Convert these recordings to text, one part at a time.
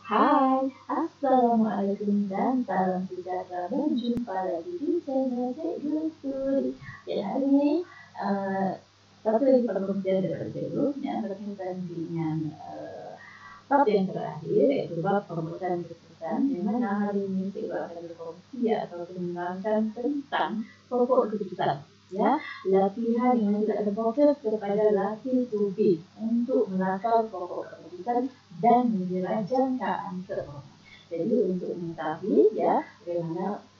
Hai, Assalamualaikum dan salam sejahtera. Berjumpa lagi di channel Cikgu Studi. Dan hari ini satu lagi pertemuan dari Cikgu yang berkaitan dengan bab yang terakhir, yaitu bab pemecahan keputusan. Di mana hari ini Cikgu akan berkongsi atau menerangkan tentang pokok keputusan. Ya, latihan yang tidak terfokus kepada latih tubi untuk menakar pokok keputusan dan mengira jangkaan keuangan. Jadi untuk mengetahui ya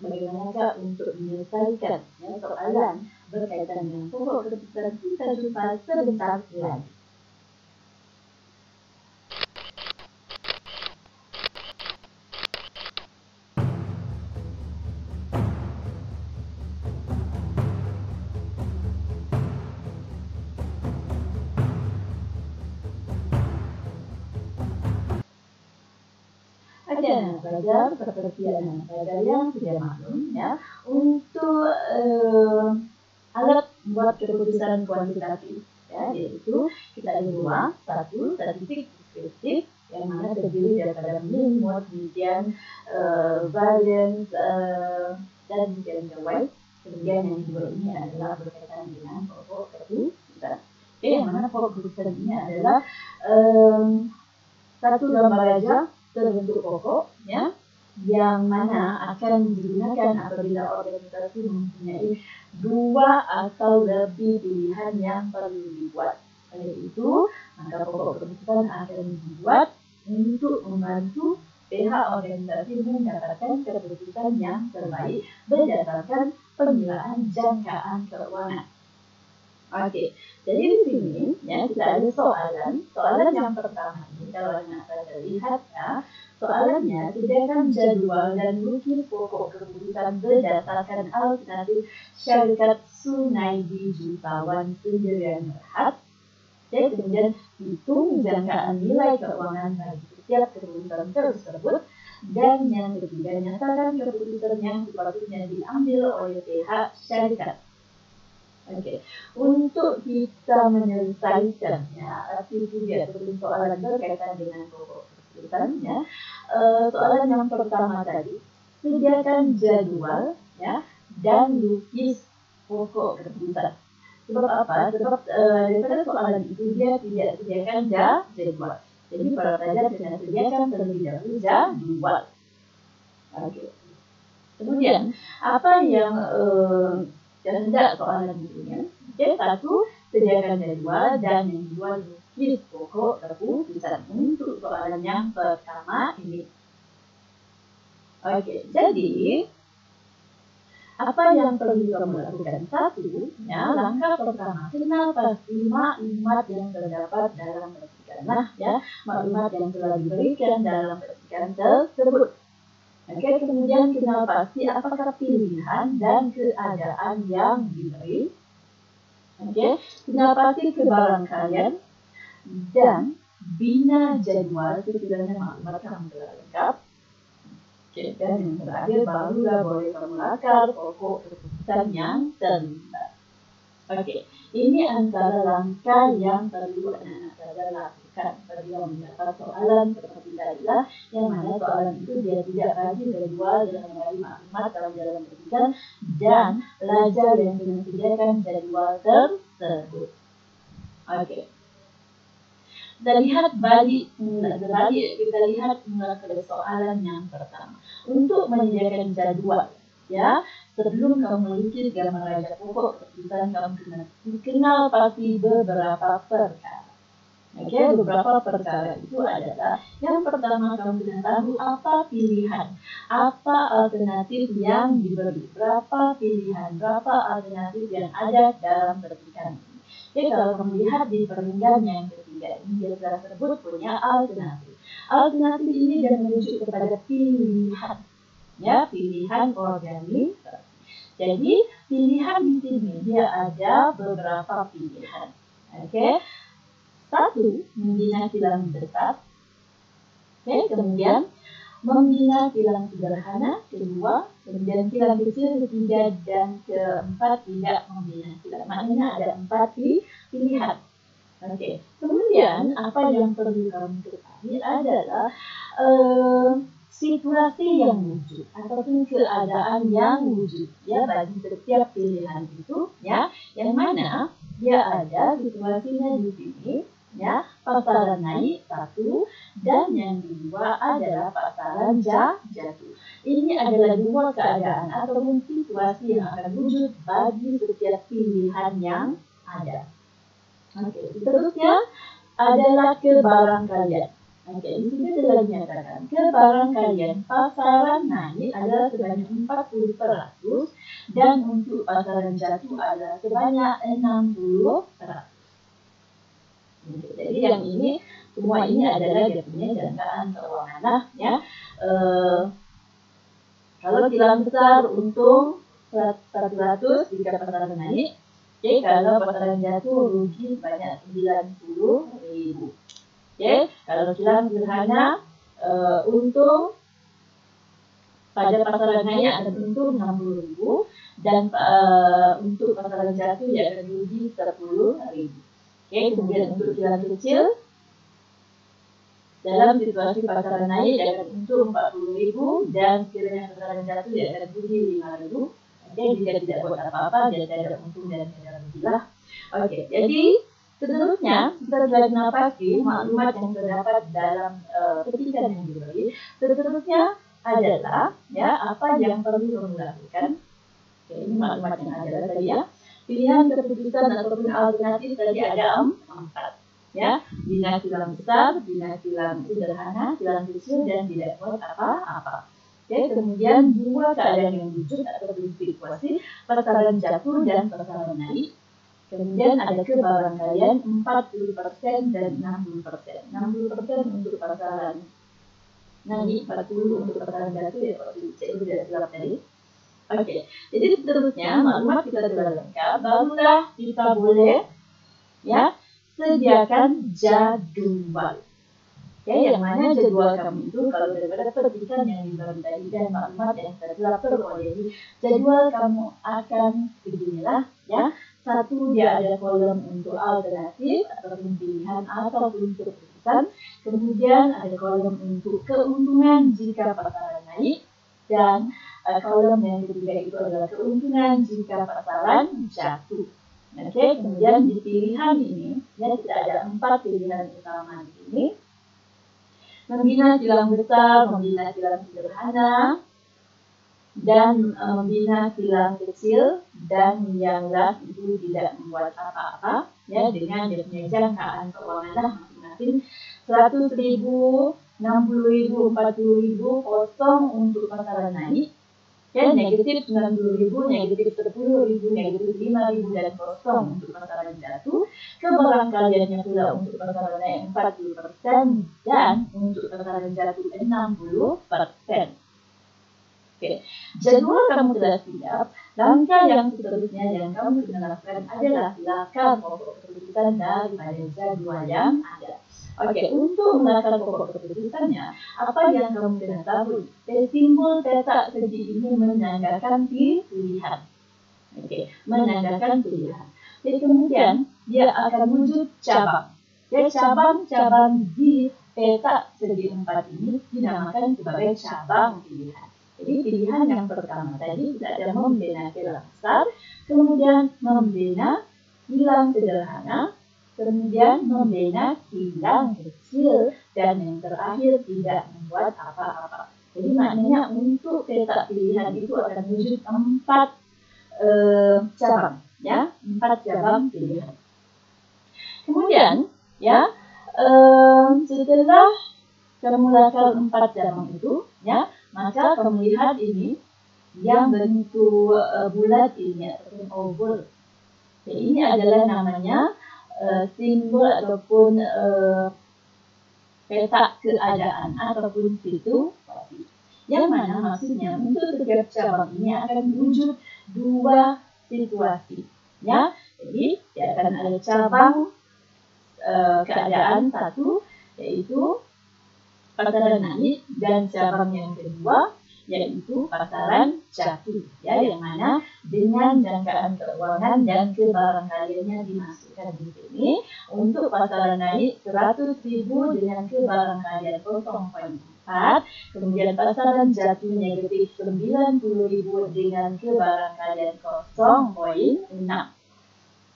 bagaimanakah untuk menyelesaikan soalan berkaitan dengan pokok keputusan, kita jumpa sebentar lagi. Anak pelajar seperti anak pelajar yang sudah maklum ya, untuk alat buat keputusan kuantitatif ya, yaitu kita ada dua, satu statistik deskriptif yang mana terdiri daripada mean, mode, median, variance dan median weight. Kemudian yang kedua ini adalah berkaitan dengan pokok keputusan. Oke, yang mana pokok keputusan ini adalah satu gambar aja terbentuk pokok ya, yang mana akan digunakan apabila organisasi mempunyai dua atau lebih pilihan yang perlu dibuat. Oleh itu, maka pokok keputusan akan dibuat untuk membantu pihak organisasi mendapatkan keputusan yang terbaik berdasarkan penilaian jangkaan keuangan. Oke, jadi di sini ya kita ada soalan yang pertama ini, kalau anak pelajar lihat ya, soalannya sediakan jadwal dan lukis pokok keputusan berdasarkan alternatif syarikat Sunaidi Jutawan Sendirian Berhad. Jadi kemudian hitung jangkaan nilai keuangan bagi setiap keputusan tersebut. Dan yang ketiga, nyatakan keputusan yang sepatutnya diambil oleh pihak syarikat. Oke, untuk kita menyelesaikannya, itu dia soalan berkaitan dengan pokok keputusannya. Soalan yang pertama tadi, sediakan jadwal ya dan lukis pokok keputusan. Sebab apa? Sebab daripada soalan itu dia tidak sediakan jadwal. Jadi para pelajar kena sediakan terlebih dahulu jadwal. Oke. Kemudian apa yang hendak soalan berikutnya? Oke, satu, sediakan jadwal, dan yang kedua lukis pokok keputusan. Untuk soalan yang pertama ini. Oke, jadi apa yang perlu kamu lakukan? Satu, ya, langkah pertama, kenal pasti maklumat yang terdapat dalam persikan. Nah, ya, maklumat yang telah diberikan dalam persikan tersebut. Oke, kemudian kenal pasti apakah pilihan dan keadaan yang diberi. Oke, kenal pasti kebarangkalian dan bina jadwal sekiranya maklumat kamu telah lengkap. Oke, dan yang terakhir barulah boleh kamu lakar pokok keputusan yang terlibat. Oke, ini antara langkah yang perlu anak-anak pelajar lakukan apabila mendapat soalan seperti tadi, yang mana soalan itu dia tidak bagi jadwal dan membagi maklumat dalam pendidikan, dan pelajar yang menyediakan jadwal tersebut. Oke. Kita lihat kita lihat ke soalan yang pertama. Untuk menyediakan jadwal, ya, sebelum kamu melukis gambar raja pokok keputusan, kamu kenal pasti beberapa perkara. Oke, beberapa perkara itu adalah yang pertama, kamu sudah tahu apa pilihan, apa alternatif yang diberi, berapa pilihan, berapa alternatif yang ada dalam persikan ini. Oke, kalau kamu lihat di perenggan yang ketiga ini, dia telah tersebut punya alternatif. Alternatif ini dan merujuk kepada pilihan, ya, pilihan organisasi. Jadi pilihan di sini dia ada beberapa pilihan. Oke. Satu, membina kilang besar. Oke, kemudian membina kilang sederhana. Kedua, kemudian kilang kecil. Ketiga dan keempat, tidak membina kilang. Maknanya ada 4 pilihan. Oke. Kemudian apa yang perlu kamu ketahui? ini adalah situasi yang wujud ataupun keadaan yang wujud ya bagi setiap pilihan itu ya, yang mana dia ada situasinya di sini ya, pasaran naik satu dan yang kedua adalah pasaran jatuh. Ini adalah dua keadaan ataupun situasi yang akan wujud bagi setiap pilihan yang ada. Oke, seterusnya adalah kebarangkalian. Oke, di sini telah dinyatakan kebarangkalian pasaran naik adalah sebanyak 40% dan untuk pasaran jatuh adalah sebanyak 60%. Oke, jadi yang ini semua ini adalah dia punya jangkaan keuangan lah ya. Kalau kilang besar untung 100 jika pasaran naik, oke, kalau pasaran jatuh rugi sebanyak 90.000. Oke, kalau kilang sederhana untung pada pasaran naik akan untung 60.000 dan untuk pasaran jatuh dia akan rugi 10.000. Oke, kemudian untuk kilang kecil dalam situasi pasaran naik dia akan untung 40.000 dan sekiranya pasaran jatuh dia akan rugi 5.000. Oke, jika tidak buat apa-apa dia tidak untung dan tidak rugi lah. Oke, jadi seterusnya, kita sudah menapaki maklumat yang terdapat dalam petikan yang diberi. Seterusnya adalah ya apa yang perlu kamu lakukan. Oke, ini maklumat yang ada tadi ya. Pilihan keputusan ataupun alternatif tadi ada 4 ya. Bina kilang besar, bina kilang sederhana, kilang kecil dan tidak buat apa-apa. Oke, kemudian dua keadaan yang wujud atau situasi pasaran jatuh dan pasaran naik. Kemudian ada kebarangkalian 40% dan 60%. 60% untuk pasaran naik, 40 untuk pasaran jatuh ya, saya tidak silap tadi. Oke, jadi seterusnya maklumat kita telah lengkap, barulah kita boleh ya sediakan jadwal. Oke, yang mana jadwal kamu itu kalau daripada petikan yang diberi tadi dan maklumat yang telah teroleh, jadwal kamu akan beginilah ya. Satu, dia ada kolom untuk alternatif ataupun pilihan ataupun keputusan. Kemudian ada kolom untuk keuntungan jika pasaran naik. Dan kolom yang ketiga itu adalah keuntungan jika pasaran jatuh. Oke, kemudian di pilihan ini, ya tidak ada 4 pilihan utama di sini. Membina kilang besar, membina kilang sederhana, dan membina kilang kecil, dan yang last itu tidak membuat apa-apa ya dengan dia punya jangkaan keuangan masing-masing 100.000, 60.000, 40.000 kosong untuk pasaran naik ya, negatif 90.000, negatif 10.000, negatif 5.000 dan kosong untuk pasaran jatuh. Kebarangkaliannya pula untuk pasaran naik 40% dan untuk pasaran jatuh 60%. Oke, jadwal kamu telah siap. Langkah yang seterusnya yang kamu kena lakukan adalah silakan pokok keputusan daripada jadwal yang ada. Oke, untuk melakukan pokok keputusannya, apa yang kamu kena tahu? Simbol peta segi ini menandakan pilihan. Oke, menandakan pilihan. Jadi kemudian dia akan wujud cabang. Jadi cabang-cabang di peta segi 4 ini dinamakan sebagai cabang pilihan. Jadi pilihan yang pertama tadi kita ada membina kilang besar, kemudian membina kilang sederhana, kemudian membina kilang kecil, dan yang terakhir tidak membuat apa-apa. Jadi maknanya untuk peta pilihan itu akan wujud 4 cabang, ya, 4 cabang pilihan. Kemudian, ya, setelah kamu melakukan 4 cabang itu, ya, maka kamu lihat ini yang bentuk bulat ini ataupun oval. Jadi ini adalah namanya simbol ataupun peta keadaan ataupun situasi. Yang mana maksudnya untuk setiap cabang ini akan wujud 2 situasi. Ya, jadi akan ada cabang keadaan 1 yaitu pasaran naik, dan cabang yang kedua yaitu pasaran jatuh, ya, yang mana dengan jangkaan keuangan dan kebarangkaliannya dimasukkan di sini. Untuk pasaran naik 100.000 dengan kebarangkalian 0,4, kemudian pasaran jatuh negatif 90.000 dengan kebarangkalian 0,6.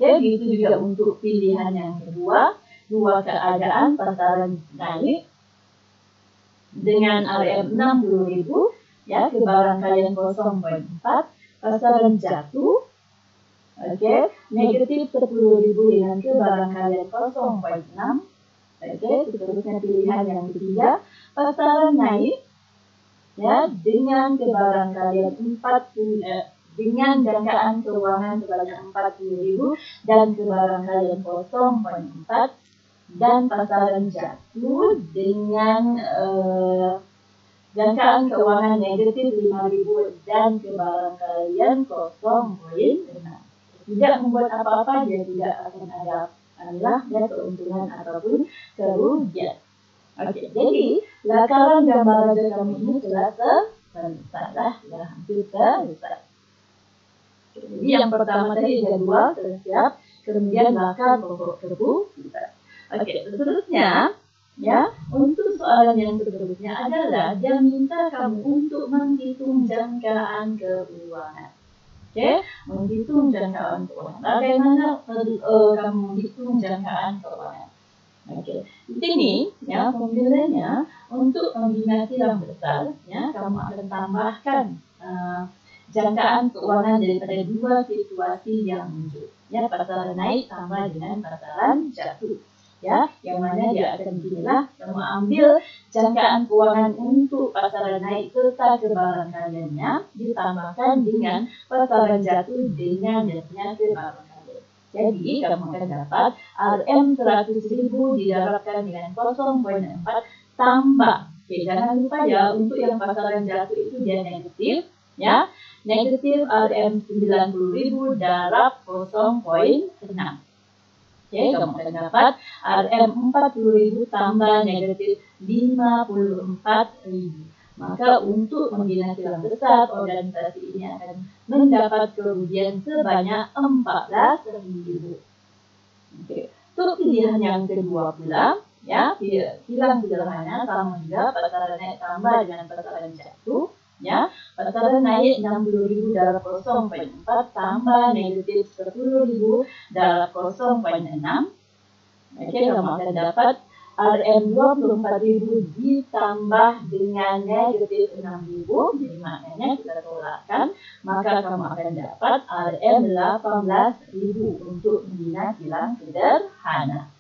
Ya, begitu juga untuk pilihan yang kedua, dua keadaan pasaran naik dengan RM 60.000, ya, kebarangkalian 0,4, pasaran jatuh, oke, negatif 10.000 dengan kebarangkalian 0,6, oke, seterusnya pilihan yang ketiga, pasaran naik, ya, dengan kebarangkalian 40, dengan jangkaan keuangan sebanyak 40.000 dan kebarangkalian 0,4, dan pasaran jatuh dengan jangkaan keuangan negatif 5.000 dan kebarangkalian 0,6. Tidak membuat apa-apa, dia tidak akan ada keuntungan ataupun kerugian. Oke, jadi lakaran gambar raja kami ini telah selesai, ya, hampir selesai. Jadi yang pertama tadi jadwal siap, kemudian lakar pokok kebutuhan. Oke, seterusnya, ya, untuk soalan yang seterusnya adalah dia minta kamu untuk menghitung jangkaan keuangan. Oke, menghitung jangkaan keuangan. Bagaimana kamu menghitung jangkaan keuangan? Oke, di sini, ya, formulanya untuk membina kilang besar, ya, kamu akan tambahkan jangkaan keuangan daripada dua situasi yang muncul, ya, pasaran naik tambah dengan pasaran jatuh, ya, yang mana dia akan beginilah, kamu ambil jangkaan keuangan untuk pasaran naik serta kebarangkaliannya ditambahkan dengan pasaran jatuh dengan jadinya kebarangkalian. Jadi kamu akan dapat RM 100.000 didarabkan dengan 0,4 tambah, oke, jangan lupa ya, untuk yang pasaran jatuh itu dia negatif, ya, negatif RM 90.000 darab 0,6. Oke, kamu akan dapat RM 40.000 tambah negatif 54.000. Maka untuk membina kilang besar, organisasi ini akan mendapat kerugian sebanyak 14.000. Oke, untuk pilihan yang kedua pula, ya, kilang sederhana sama juga, pasaran naik tambah dengan pasaran jatuh, ya, pasaran naik 60.000 darab 0,4 tambah negatif 10.000 darab 0,6. Oke, kamu akan dapat RM 24.000 ditambah dengan negatif 6.000, jadi maknanya kita tolakkan, maka kamu akan dapat RM 18.000 untuk membina kilang sederhana.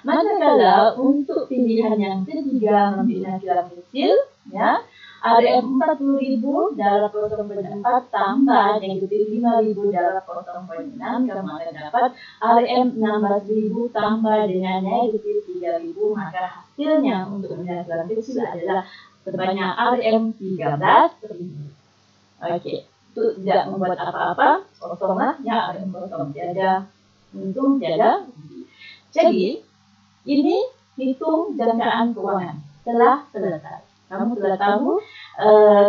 Manakala untuk pilihan yang ketiga membina kilang kecil, ya, RM 40.000 darab 0,4 tambah negatif 5.000 darab 0,6, kamu akan dapat RM 16.000 tambah dengan negatif 3.000, maka hasilnya untuk membina kilang kecil adalah sebanyak RM 13.000. Oke, itu tidak membuat apa-apa, kosong lah, ya, RM kosong, tiada untung, tiada rugi. Jadi ini hitung jangkaan keuangan telah selesai. Kamu sudah tahu,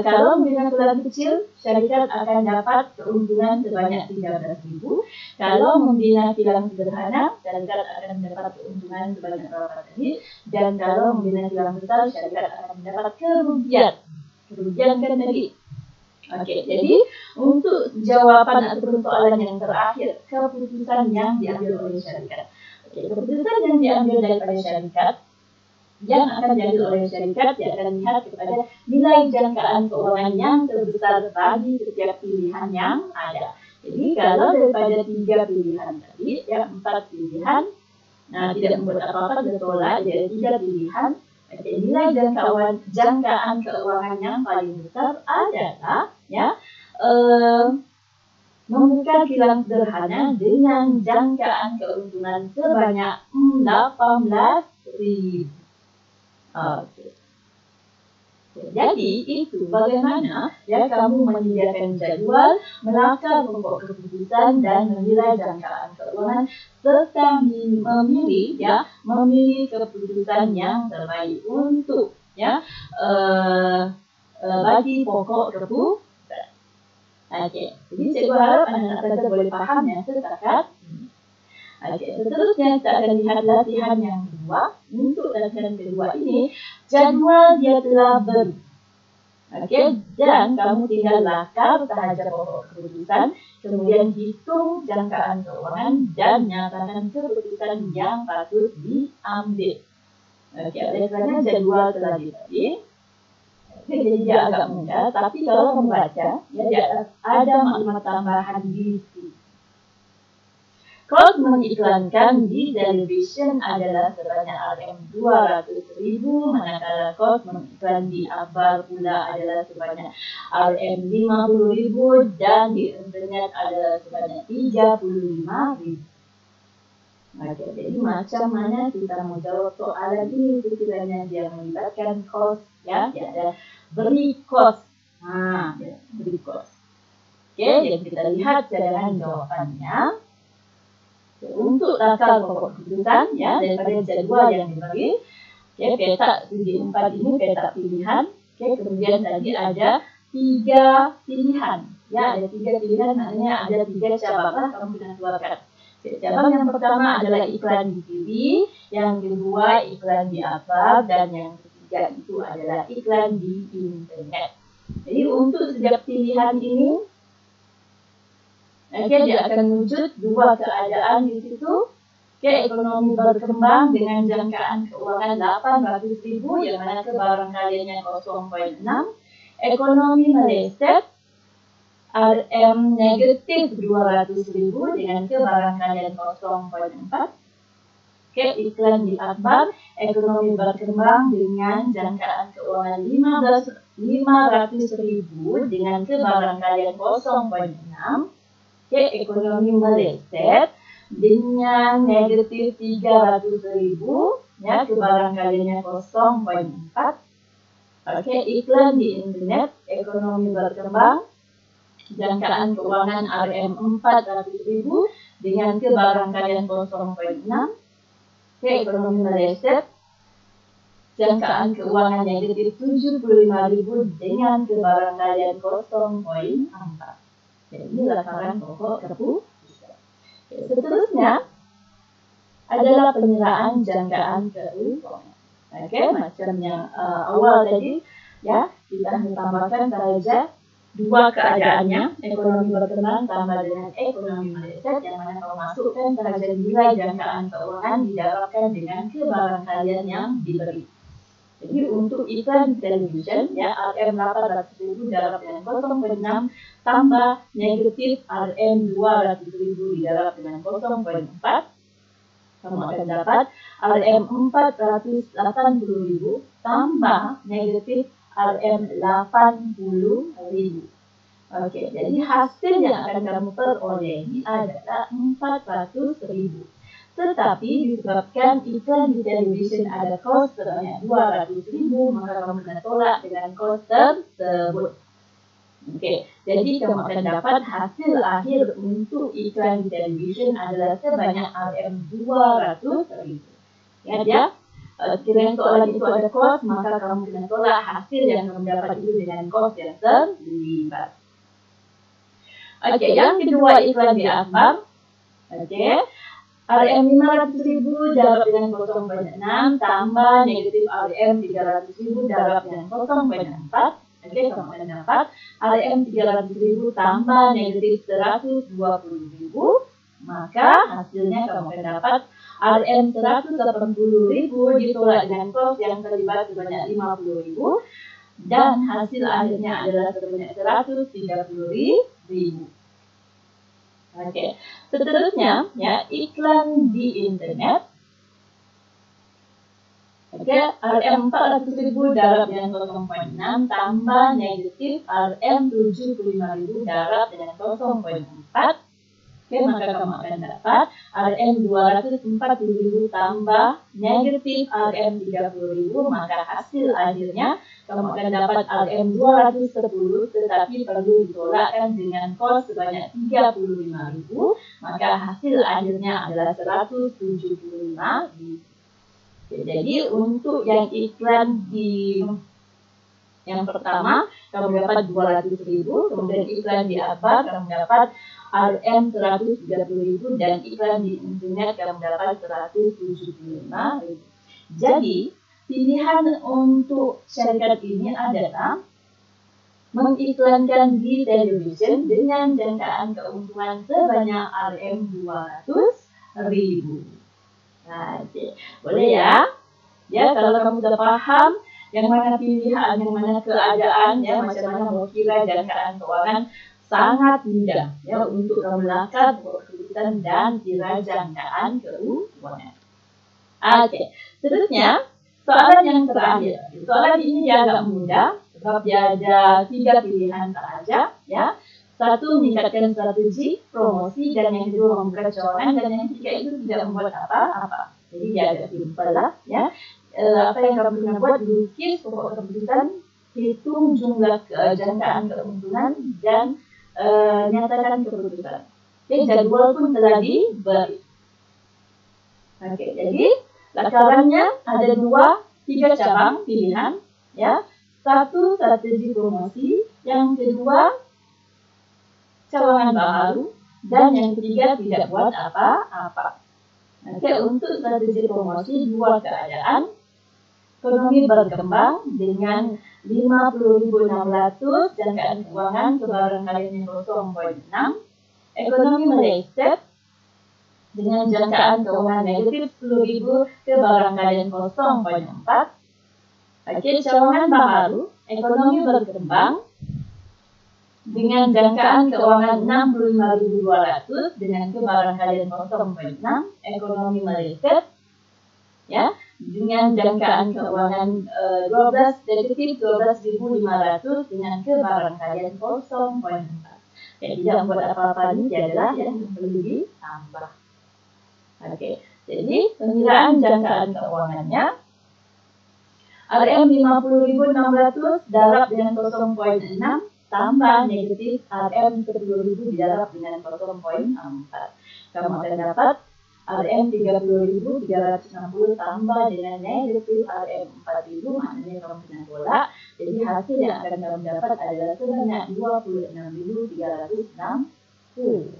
kalau membina kilang kecil, syarikat akan dapat keuntungan sebanyak 13.000. Kalau membina kilang sederhana, syarikat akan mendapat keuntungan sebanyak berapa tadi. Dan kalau membina kilang besar, syarikat akan mendapat kerugian. Kerugian kan tadi. Oke, jadi untuk jawaban atau soalan yang terakhir, keputusan yang diambil oleh syarikat. Oke, keputusan yang diambil daripada syarikat, yang akan diambil oleh syarikat, dia akan lihat kepada nilai jangkaan keuangan yang terbesar bagi setiap pilihan yang ada. Jadi kalau daripada 3 pilihan tadi, ya, 4 pilihan, nah tidak membuat apa-apa, kita tolak, jadi 3 pilihan. Oke, nilai jangkaan keuangan yang paling besar adalah, ya, membuka kilang sederhana dengan jangkaan keuntungan sebanyak 18.000. Oke. Jadi itu bagaimana, ya, kamu menyediakan jadwal, melakar pokok keputusan dan menilai jangkaan keuangan serta memilih, ya, memilih keputusan yang terbaik untuk, ya, bagi pokok kebutuhan. Oke, jadi cikgu harap anak-anak pelajar boleh paham ya setakat ini. Oke, seterusnya kita akan lihat latihan yang kedua. Untuk latihan kedua ini, jadual dia telah beri. Oke, dan kamu tinggal lakar tahajat pokok keputusan, kemudian hitung jangkaan keuangan dan nyatakan keputusan yang patut diambil. Oke, oleh karena jadwal telah diberi, jadi dia agak mudah, tapi kalau membaca, ya dia ada maklumat tambahan di sini. Kos mengiklankan di television adalah sebanyak Rm200.000, manakala kos mengiklan di akhbar pula adalah sebanyak Rm50.000 dan di internet adalah sebanyak 35.000. Oke, jadi macam mana kita mau jawab soalan ini sekiranya dia melibatkan kos, ya, dia ada beri kos. Beri kos. Oke, jadi kita lihat jalan jawabannya. Untuk lakar pokok keputusan, ya, daripada jadwal yang diberi, petak segi 4 ini petak pilihan. Kemudian tadi ada 3 pilihan, ya, ada 3 pilihan, maknanya ada 3 cabang lah kamu kena keluarkan. Cabang yang pertama adalah iklan di TV, yang kedua iklan di akhbar, dan yang ketiga itu adalah iklan di internet. Jadi untuk setiap pilihan ini, dia akan wujud 2 keadaan di situ. Ekonomi berkembang dengan jangkaan keuangan 800.000, yang mana kebarangkaliannya 0,6. Ekonomi meleset, Rm negatif 200.000 dengan kebarangkalian 0,4. Iklan di akhbar, ekonomi berkembang dengan jangkaan keuangan 500.000 dengan kebarangkalian 0,6. Ekonomi meleset dengan negatif 300.000, ya, kebarangkaliannya 0,4. Iklan di internet, ekonomi berkembang, jangkaan keuangan Rm400.000 dengan kebarangkalian 0,6. Ekonomi meleset, jangkaan keuangan negatif 75.000 dengan kebarangkalian 0,4. Jadi lakaran pokok keputusan. Seterusnya adalah penyeraan jangkaan keuangan. Macam yang awal tadi, ya, kita tambahkan saja 2 keadaannya, ekonomi berkembang tambah dengan ekonomi meleset, yang mana kau masukkan saja nilai jangkaan keuangan didarabkan dengan kebarangkalian yang diberi. Jadi untuk iklan television, ya, Rm800.000 didarab dengan 0,6 tambah negatif Rm200.000 didarab dengan 0,4, kamu akan dapat Rm480.000 tambah negatif Rm80.000. Oke, jadi hasil yang akan kamu perolehi adalah 400.000. Tetapi disebabkan iklan di television ada kos sebanyak 200.000, maka kamu kena tolak dengan kos tersebut. Oke, jadi kamu akan dapat hasil akhir untuk iklan di television adalah sebanyak Rm200.000. Ya, sekiranya soalan itu ada kos, maka kamu kena tolak hasil yang kamu dapat itu dengan kos yang terlibat. Oke, yang kedua iklan di akhbar. Oke. Rm500.000 didarab dengan 0,6 tambah negatif Rm300.000 didarab dengan 0,4. Oke, kamu akan dapat Rm300.000 tambah negatif 120.000. Maka hasilnya kamu akan dapat Rm180.000 ditolak dengan kos yang terlibat sebanyak 50.000. Dan hasil akhirnya adalah sebanyak 130.000. Oke, seterusnya, ya, iklan di internet. Oke, Rm400.000 darab dengan 0,6 tambah negatif Rm75.000 darab dengan 0,4. Oke, maka kamu akan dapat Rm240.000 tambah negatif Rm30.000, maka hasil akhirnya kamu akan dapat Rm210, tetapi perlu ditolakkan dengan kos sebanyak 35.000, maka hasil akhirnya adalah 175.000. Jadi untuk yang iklan di Yang pertama, kamu dapat 200.000, kemudian iklan di Akbar kamu dapat RM 130.000 dan iklan di internet kamu dapat 175.000. Jadi, pilihan untuk syarikat ini adalah mengiklankan di televisi dengan jangkaan keuntungan sebanyak RM 200.000. Nah, boleh ya? Ya, kalau kamu sudah paham yang mana pilihan, yang mana keadaan, ya, macam mana mau kira jangkaan keuangan, sangat mudah ya untuk kamu lakukan keputusan dan kira jangkaan keuangan. Oke, seterusnya soalan yang terakhir. Soalan ini agak mudah sebab dia ada 3 pilihan saja ya. Satu, meningkatkan strategi promosi, dan yang kedua membuka cawangan, dan yang ketiga itu tidak membuat apa-apa. Jadi dia agak simpel lah ya. Apa yang kamu bisa buat, lukis pokok keputusan, hitung jumlah jangkaan keuntungan, dan nyatakan keputusan. Oke, jadwal pun telah diberi. Oke, jadi lakarannya ada 3 cabang pilihan ya. Satu, strategi promosi, yang kedua cawangan baru, dan yang ketiga tidak buat apa-apa. Oke, untuk strategi promosi 2 keadaan. Ekonomi berkembang dengan 50.600 jangkaan keuangan ke barangkalian 0,6. Ekonomi meleset dengan jangkaan keuangan negatif 10.000 ke barangkalian 0,4. Oke, cawangan baru, ekonomi berkembang dengan jangkaan keuangan 65.200 dengan ke barangkalian 0,6. Ekonomi meleset ya, dengan jangkaan keuangan 12.500 dengan ke barangkalian 0,4. Jadi tidak membuat apa-apa ini adalah yang perlu ditambah. Oke, jadi pengiraan jangkaan keuangannya RM 50.600 darab dengan 0,6 tambah negatif RM 10.000 didarab dengan 0,4. Kamu akan dapat RM 30.360 tambah dengan negatif RM 4.000, maknanya kamu kena tolak. Jadi hasil yang akan kamu dapat adalah sebanyak 26.360.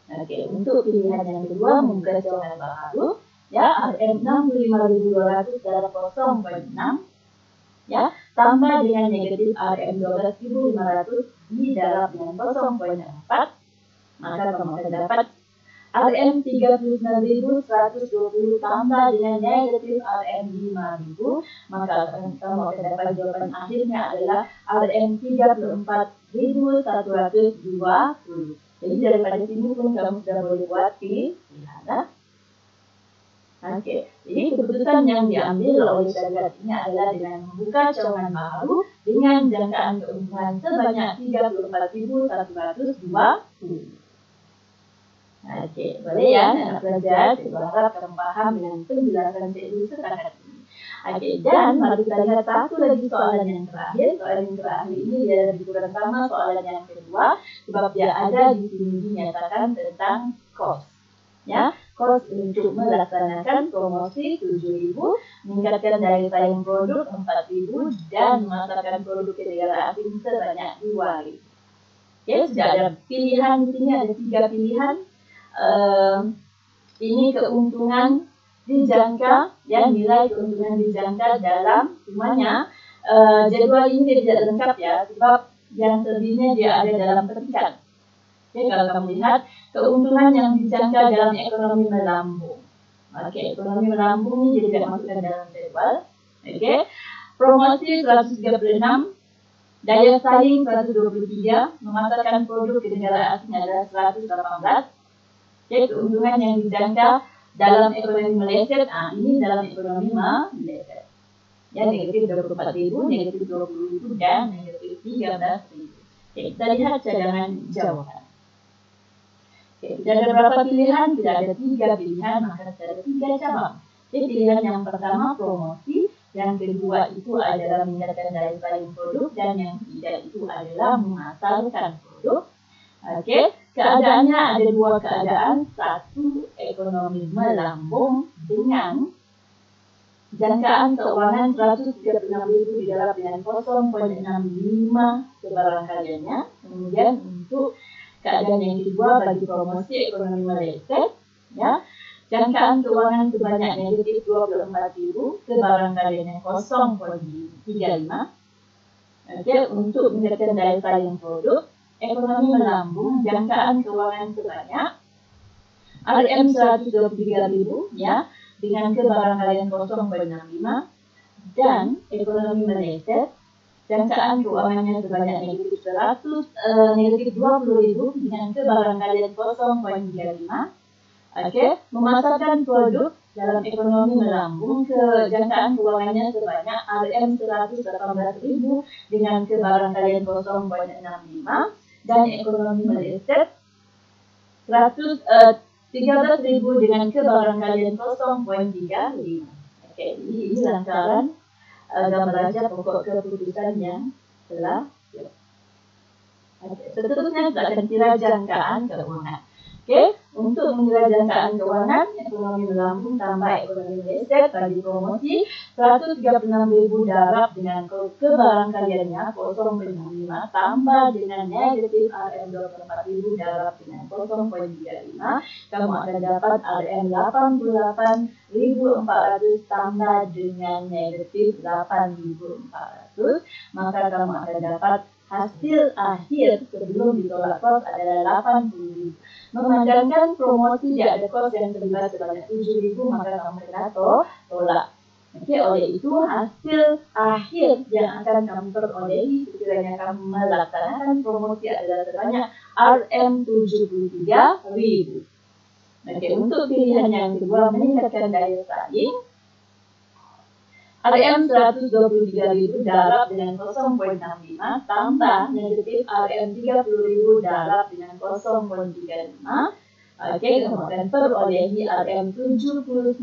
Oke, untuk pilihan yang kedua, membuka cawangan baru ya, RM 65.200 darab 0,6 ya, tambah dengan negatif RM 12.500 didarab dengan 0,4, maka kamu akan dapat RM 39.120 tambah dengan negatif RM 5.000, maka kamu akan dapat jawaban akhirnya adalah RM 34.120. Jadi daripada sini pun kamu sudah boleh buat pilihan. Oke, jadi keputusan yang diambil oleh syarikat ini adalah dengan membuka cawangan baru dengan jangkaan keuntungan sebanyak 34.120. Oke, boleh ya anak pelajar, saya harap kamu paham dengan penjelasan cikgu setakat ini. Oke, dan mari kita lihat satu lagi soalan yang terakhir. Soalan yang terakhir ini dia lebih kurang sama soalan yang kedua, sebab dia ada di sini dinyatakan tentang cost. Ya, cost untuk melaksanakan promosi 7.000, meningkatkan daya saing produk 4.000, dan memasarkan produk ke negara asing sebanyak 2.000. Oke, sudah ada pilihan di sini, ada 3 pilihan. Ini keuntungan dijangka, ya, nilai keuntungan dijangka dalam semuanya. Jadwal ini tidak lengkap ya, sebab yang selebihnya dia ada dalam petikan. Oke, kalau kamu lihat keuntungan yang dijangka dalam ekonomi melambung. Oke, ekonomi melambung ini jadi tidak masukkan dalam jadwal. Oke, promosi 136, daya saing 123, memasarkan produk ke negara asing adalah 118. Oke, keuntungan yang dijangka dalam ekonomi meleset, ini dalam ekonomi meleset. Ya, negatif 24.000, negatif 20.000, dan negatif 13.000. Oke, kita lihat cadangan jawaban. Oke, tidak ada berapa pilihan, tidak ada 3 pilihan, maka ada 3 cabang. Oke, pilihan yang pertama promosi, yang kedua itu adalah meningkatkan daya saing produk, dan yang ketiga itu adalah memasarkan produk. Oke, keadaannya ada 2 keadaan. Satu, ekonomi melambung dengan Jangkaan keuangan 136.000 digarap dengan 0,65 kebarangkaliannya. Kemudian untuk keadaan yang kedua bagi promosi ekonomi meleset, ya, jangkaan keuangan sebanyak negatif 24.000 kebarangkaliannya 0,35. Oke, untuk meningkatkan daya saing produk ekonomi melambung, jangkaan keuangan sebanyak RM 123.000, ya, dengan kebarangkalian 0,65, dan ekonomi meleset, jangkaan keuangannya sebanyak negatif 20.000 dengan kebarangkalian 0,35. Oke, memasarkan produk dalam ekonomi melambung, ke jangkaan keuangannya sebanyak RM 118.000 dengan kebarangkalian 0,65, dan ekonomi meleset 13.000 dengan kebarangkalian 0,35. Oke, ini lantaran gambar aja pokok keputusan yang telah. Seterusnya kita akan kira jangkaan keuangan. Oke, untuk mengira jangkaan keuangan ekonomi melambung tambah ekonomi meleset bagi promosi 136.000 darab dengan kebarangkaliannya 0,65 tambah dengan negatif RM 24.000 darab dengan 0,35, kamu akan dapat RM 88.400 tambah dengan negatif 8.400, maka kamu akan dapat hasil akhir sebelum ditolak kos adalah 80.000. Memandangkan promosi tidak ada kos yang terlibat sebanyak 7.000, maka kamu kena tolak. Oke, oleh itu hasil akhir yang akan kamu perolehi sekiranya kamu melaksanakan promosi adalah sebanyak RM 73.000. Oke, untuk pilihan yang kedua meningkatkan daya saing, RM 123.000 darab dengan 0,65 tambah negatif RM 30.000 darab dengan 0,35. Oke, kemudian perolehi RM 79.950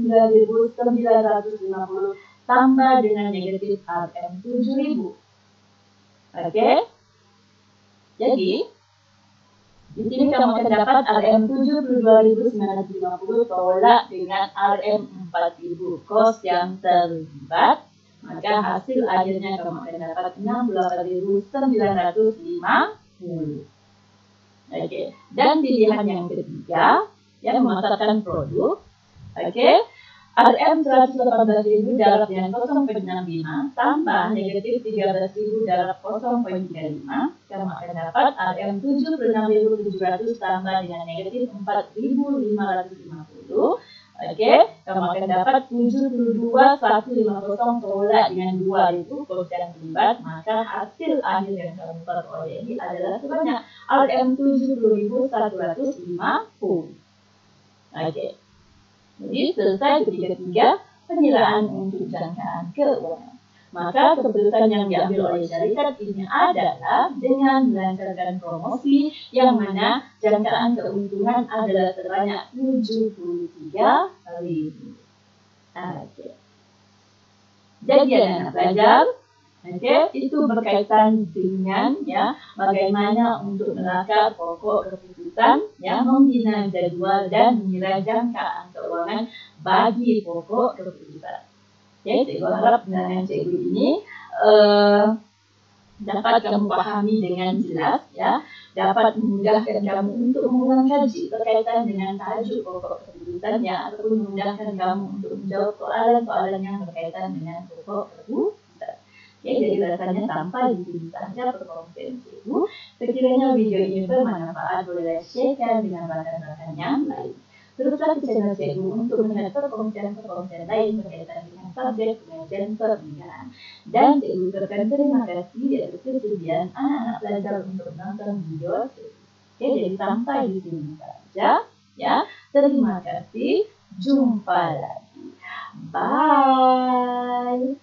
tambah dengan negatif RM 7.000. Oke, jadi di sini kamu akan dapat RM 72.950 tolak dengan RM 4.000 kos yang terlibat, maka hasil akhirnya kamu akan dapat 68.950. Oke, dan pilihan yang ketiga yang memasarkan produk. Oke, RM 118.000 darab dengan 0,65 tambah negatif 13.000 darab 0,35, kamu akan dapat RM 76.700 tambah dengan negatif 4.550. Oke, kamu akan dapat 72.150 tolak dengan 2.000 kos yang terlibat, maka hasil akhir yang kamu perolehi adalah sebanyak RM 70.150. Oke. Jadi selesai ketiga-tiga penilaian untuk jangkaan keuangan. Maka keputusan yang diambil oleh syarikat ini adalah dengan melancarkan promosi yang mana jangkaan keuntungan adalah sebanyak 73.000. Oke. Jadi anak belajar, oke, itu berkaitan dengan ya bagaimana untuk menakar pokok keputusan, ya, membina jadwal dan mengira jangkaan keuangan bagi pokok keputusan. Oke, cikgu harap dengan cikgu ini dapat kamu pahami dengan jelas, ya, dapat memudahkan kamu untuk mengulang kaji berkaitan dengan tajuk pokok keputusan, ya, ataupun memudahkan kamu untuk menjawab soalan-soalan yang berkaitan dengan pokok keputusan. Oke, jadi rasanya sampai di sini saja perkonferensi cikgu. Sekiranya video ini bermanfaat, boleh share dengan rakan-rakan yang lain. Teruslah ke channel cikgu untuk melihat perkonferensi lain berkaitan dengan subjek pengajian perniagaan. Dan cikgu ucapkan terima kasih atas kesediaan anak-anak belajar untuk menonton video cikgu. Oke, jadi sampai di sini saja, ya. Terima kasih. Jumpa lagi. Bye.